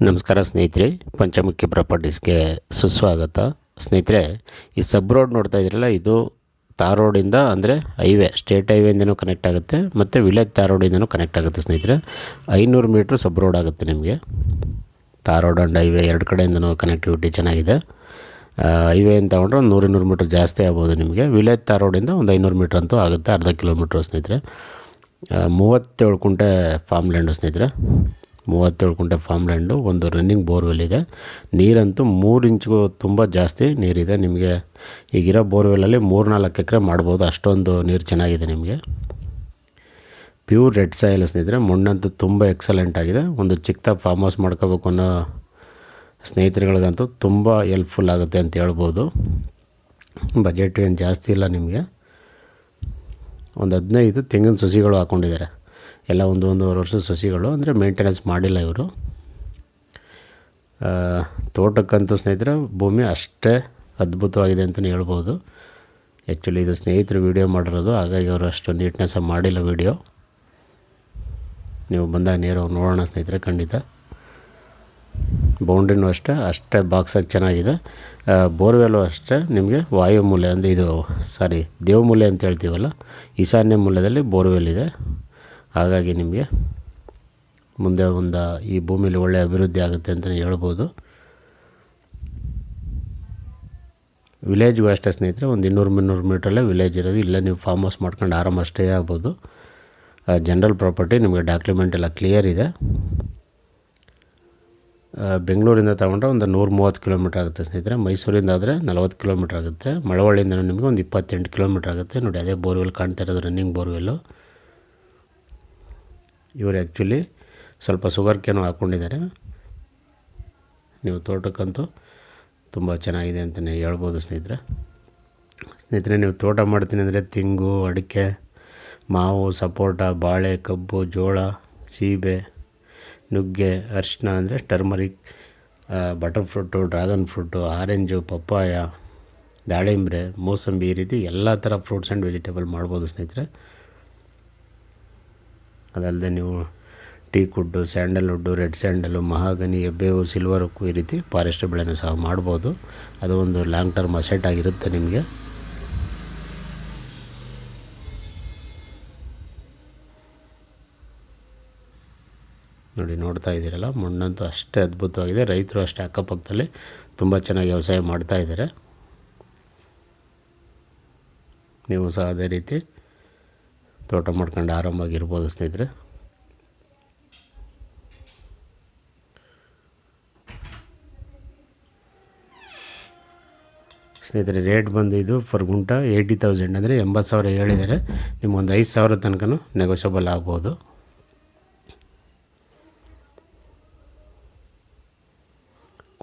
ನಮಸ್ಕಾರ ಸ್ನೇಹಿತರೆ, ಪಂಚಮುಖಿ ಪ್ರಾಪರ್ಟೀಸ್ಗೆ ಸುಸ್ವಾಗತ. ಸ್ನೇಹಿತರೆ, ಈ ಸಬ್ ರೋಡ್ ನೋಡ್ತಾ ಇದ್ದೀರಲ್ಲ, ಇದು ತಾರ್ ರೋಡಿಂದ ಅಂದರೆ ಹೈವೇ, ಸ್ಟೇಟ್ ಹೈವೇಯಿಂದನೂ ಕನೆಕ್ಟ್ ಆಗುತ್ತೆ ಮತ್ತು ವಿಲೇಜ್ ತಾರ್ ರೋಡಿಂದನೂ ಕನೆಕ್ಟ್ ಆಗುತ್ತೆ. ಸ್ನೇಹಿತರೆ, 500 ಮೀಟ್ರ್ ಸಬ್ ರೋಡ್ ಆಗುತ್ತೆ ನಿಮಗೆ. ತಾರ್ ರೋಡ್ ಆ್ಯಂಡ್ ಹೈವೇ ಎರಡು ಕಡೆಯಿಂದನೂ ಕನೆಕ್ಟಿವಿಟಿ ಚೆನ್ನಾಗಿದೆ. ಹೈವೇಯಿಂದ ತೊಗೊಂಡ್ರೆ ಒಂದು 100-200 ಮೀಟ್ರ್ ಜಾಸ್ತಿ ಆಗ್ಬೋದು ನಿಮಗೆ. ವಿಲೇಜ್ ತಾರ್ ರೋಡಿಂದ ಒಂದು 500 ಮೀಟ್ರ್ ಅಂತೂ ಆಗುತ್ತೆ, ಅರ್ಧ ಕಿಲೋಮೀಟ್ರು. ಸ್ನೇಹಿತರೆ, 37 ಕುಂಟೆ ಫಾರ್ಮ್ ಲ್ಯಾಂಡು. ಸ್ನೇಹಿತರೆ, 37 ಕುಂಟೆ ಫಾರ್ಮ್ ಲ್ಯಾಂಡು, ಒಂದು ರನ್ನಿಂಗ್ ಬೋರ್ವೆಲ್ ಇದೆ. ನೀರಂತೂ 3 ಇಂಚ್ಗೂ ತುಂಬ ಜಾಸ್ತಿ ನೀರಿದೆ ನಿಮಗೆ. ಈಗಿರೋ ಬೋರ್ವೆಲ್ಲಲ್ಲಿ 3-4 ಎಕರೆ ಮಾಡ್ಬೋದು, ಅಷ್ಟೊಂದು ನೀರು ಚೆನ್ನಾಗಿದೆ ನಿಮಗೆ. ಪ್ಯೂರ್ ರೆಡ್ ಸಾಯಿಲ್ ಸ್ನೇಹಿತರೆ, ಮಣ್ಣಂತೂ ತುಂಬ ಎಕ್ಸಲೆಂಟ್ ಆಗಿದೆ. ಒಂದು ಚಿಕ್ಕದಾಗಿ ಫಾರ್ಮ್ ಹೌಸ್ ಮಾಡ್ಕೋಬೇಕು ಅನ್ನೋ ಸ್ನೇಹಿತರುಗಳಿಗಂತೂ ತುಂಬ ಹೆಲ್ಪ್ಫುಲ್ ಆಗುತ್ತೆ ಅಂತ ಹೇಳ್ಬೋದು. ಬಜೆಟ್ ಏನು ಜಾಸ್ತಿ ಇಲ್ಲ ನಿಮಗೆ. ಒಂದು 15 ತೆಂಗಿನ ಸಸಿಗಳು ಹಾಕ್ಕೊಂಡಿದ್ದಾರೆ, ಎಲ್ಲ 1-1.5 ವರ್ಷದ ಸಸಿಗಳು. ಅಂದರೆ ಮೇಂಟೆನೆನ್ಸ್ ಮಾಡಿಲ್ಲ ಇವರು. ತೋಟಕ್ಕಂತೂ ಸ್ನೇಹಿತರೆ ಭೂಮಿ ಅಷ್ಟೇ ಅದ್ಭುತವಾಗಿದೆ ಅಂತಲೇ ಹೇಳ್ಬೋದು. ಆ್ಯಕ್ಚುಲಿ ಇದು ಸ್ನೇಹಿತರು ವೀಡಿಯೋ ಮಾಡಿರೋದು, ಹಾಗಾಗಿ ಅವರು ಅಷ್ಟು ನೀಟ್ನೆಸ್ ಮಾಡಿಲ್ಲ ವೀಡಿಯೋ. ನೀವು ಬಂದಾಗ ನೇರವಾಗಿ ನೋಡೋಣ ಸ್ನೇಹಿತರೆ, ಖಂಡಿತ. ಬೌಂಡ್ರಿನೂ ಅಷ್ಟೇ ಬಾಕ್ಸಾಗಿ ಚೆನ್ನಾಗಿದೆ. ಬೋರ್ವೆಲ್ಲು ಅಷ್ಟೇ ನಿಮಗೆ ವಾಯುಮೂಲೆ ಅಂದರೆ ದೇವಮೂಲೆ ಅಂತ ಹೇಳ್ತೀವಲ್ಲ, ಈಶಾನ್ಯ ಮೂಲೆಯಲ್ಲಿ ಬೋರ್ವೆಲ್ ಇದೆ. ಹಾಗಾಗಿ ನಿಮಗೆ ಮುಂದೆ ಈ ಭೂಮಿಲಿ ಒಳ್ಳೆಯ ಅಭಿವೃದ್ಧಿ ಆಗುತ್ತೆ ಅಂತಲೇ ಹೇಳ್ಬೋದು. ವಿಲೇಜ್ಗೂ ಅಷ್ಟೇ ಸ್ನೇಹಿತರೆ, ಒಂದು 200-300 ಮೀಟ್ರಲ್ಲೇ ವಿಲೇಜ್ ಇರೋದು. ಇಲ್ಲೇ ನೀವು ಫಾರ್ಮ್ ಹೌಸ್ ಮಾಡ್ಕೊಂಡು ಆರಾಮ ಸ್ಟೇ ಆಗ್ಬೋದು. ಜನರಲ್ ಪ್ರಾಪರ್ಟಿ, ನಿಮಗೆ ಡಾಕ್ಯುಮೆಂಟ್ ಎಲ್ಲ ಕ್ಲಿಯರ್ ಇದೆ. ಬೆಂಗಳೂರಿಂದ ತಗೊಂಡ್ರೆ ಒಂದು 130 ಕಿಲೋಮೀಟ್ರ್ ಆಗುತ್ತೆ ಸ್ನೇಹಿತರೆ. ಮೈಸೂರಿಂದ ಆದರೆ 40 ಕಿಲೋಮೀಟ್ರ್ ಆಗುತ್ತೆ. ಮಳವಳ್ಳಿಯಿಂದ ನಿಮಗೆ ಒಂದು 28 ಕಿಲೋಮೀಟ್ರ್ ಆಗುತ್ತೆ. ನೋಡಿ, ಅದೇ ಬೋರ್ವೆಲ್ ಕಾಣ್ತಾ ಇರೋದು, ರನ್ನಿಂಗ್ ಬೋರ್ವೆಲ್ಲು. ಇವರು ಆ್ಯಕ್ಚುಲಿ ಸ್ವಲ್ಪ ಶುಗರ್ ಕೇನು ಹಾಕ್ಕೊಂಡಿದ್ದಾರೆ. ನೀವು ತೋಟಕ್ಕಂತೂ ತುಂಬ ಚೆನ್ನಾಗಿದೆ ಅಂತಲೇ ಹೇಳ್ಬೋದು ಸ್ನೇಹಿತರೆ. ನೀವು ತೋಟ ಮಾಡ್ತೀನಿ ಅಂದರೆ ತೆಂಗು, ಅಡಿಕೆ, ಮಾವು, ಸಪೋಟ, ಬಾಳೆ, ಕಬ್ಬು, ಜೋಳ, ಸೀಬೆ, ನುಗ್ಗೆ, ಅರಿಶಿನ ಅಂದರೆ turmeric, butter fruit, dragon fruit, orange, papaya, ದಾಳಿಂಬ್ರೆ, ಮೋಸಂಬಿ, ಈ ರೀತಿ ಎಲ್ಲ ಥರ ಫ್ರೂಟ್ಸ್ ಆ್ಯಂಡ್ ವೆಜಿಟೇಬಲ್ ಮಾಡ್ಬೋದು ಸ್ನೇಹಿತರೆ. ಅದಲ್ಲದೆ ನೀವು ಟೀಕ್ವುಡ್ಡು, ಸ್ಯಾಂಡಲ್ವುಡ್ಡು, ರೆಡ್ ಸ್ಯಾಂಡಲು, ಮಹಾಗನಿ, ಎಬ್ಬೇವು, ಸಿಲ್ವರ್ ಉಕ್ಕು, ಈ ರೀತಿ ಫಾರೆಸ್ಟ್ ಬೆಳೆನೂ ಸಹ ಮಾಡ್ಬೋದು. ಅದು ಒಂದು ಲಾಂಗ್ ಟರ್ಮ್ ಅಸೆಟ್ ಆಗಿರುತ್ತೆ ನಿಮಗೆ. ನೋಡಿ, ನೋಡ್ತಾ ಇದ್ದೀರಲ್ಲ, ಮಣ್ಣಂತೂ ಅಷ್ಟೇ ಅದ್ಭುತವಾಗಿದೆ. ರೈತರು ಅಷ್ಟೇ ಅಕ್ಕಪಕ್ಕದಲ್ಲಿ ತುಂಬ ಚೆನ್ನಾಗಿ ವ್ಯವಸಾಯ ಮಾಡ್ತಾಯಿದ್ದಾರೆ. ನೀವು ಸಹ ಅದೇ ರೀತಿ ತೋಟ ಮಾಡ್ಕೊಂಡು ಆರಾಮಾಗಿರ್ಬೋದು ಸ್ನೇಹಿತರೆ. ರೇಟ್ ಬಂದು ಇದು ಫರ್ ಗುಂಟ 80,000 ಅಂದರೆ 80,000 ಹೇಳಿದ್ದಾರೆ. ನಿಮ್ಗೊಂದು 5,000 ತನಕ ನೆಗೋಷಿಯಬಲ್ ಆಗ್ಬೋದು.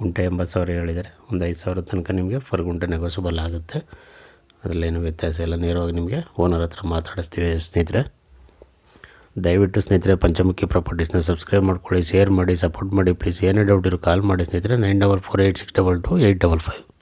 ಗುಂಟೆ 80,000 ಹೇಳಿದ್ದಾರೆ, ಒಂದು 5,000 ತನಕ ನಿಮಗೆ ಫರ್ ಗುಂಟೆ ನೆಗೋಷಿಯಬಲ್ ಆಗುತ್ತೆ. ಅದರಲ್ಲೇನು ವ್ಯತ್ಯಾಸ ಇಲ್ಲ. ನೇರವಾಗಿ ನಿಮಗೆ ಓನರ್ ಹತ್ರ ಮಾತಾಡಿಸ್ತೀವಿ ಸ್ನೇಹಿತರೆ. ದಯವಿಟ್ಟು ಸ್ನೇಹಿತರೆ, ಪಂಚಮುಖಿ ಪ್ರಾಪರ್ಟೀಸ್ನ ಸಬ್ಸ್ಕ್ರೈಬ್ ಮಾಡ್ಕೊಳ್ಳಿ, ಶೇರ್ ಮಾಡಿ, ಸಪೋರ್ಟ್ ಮಾಡಿ ಪ್ಲೀಸ್. ಏನೇ ಡೌಟ್ ಇರೋ ಕಾಲ್ ಮಾಡಿ ಸ್ನೇಹಿತರೆ. 9448622855.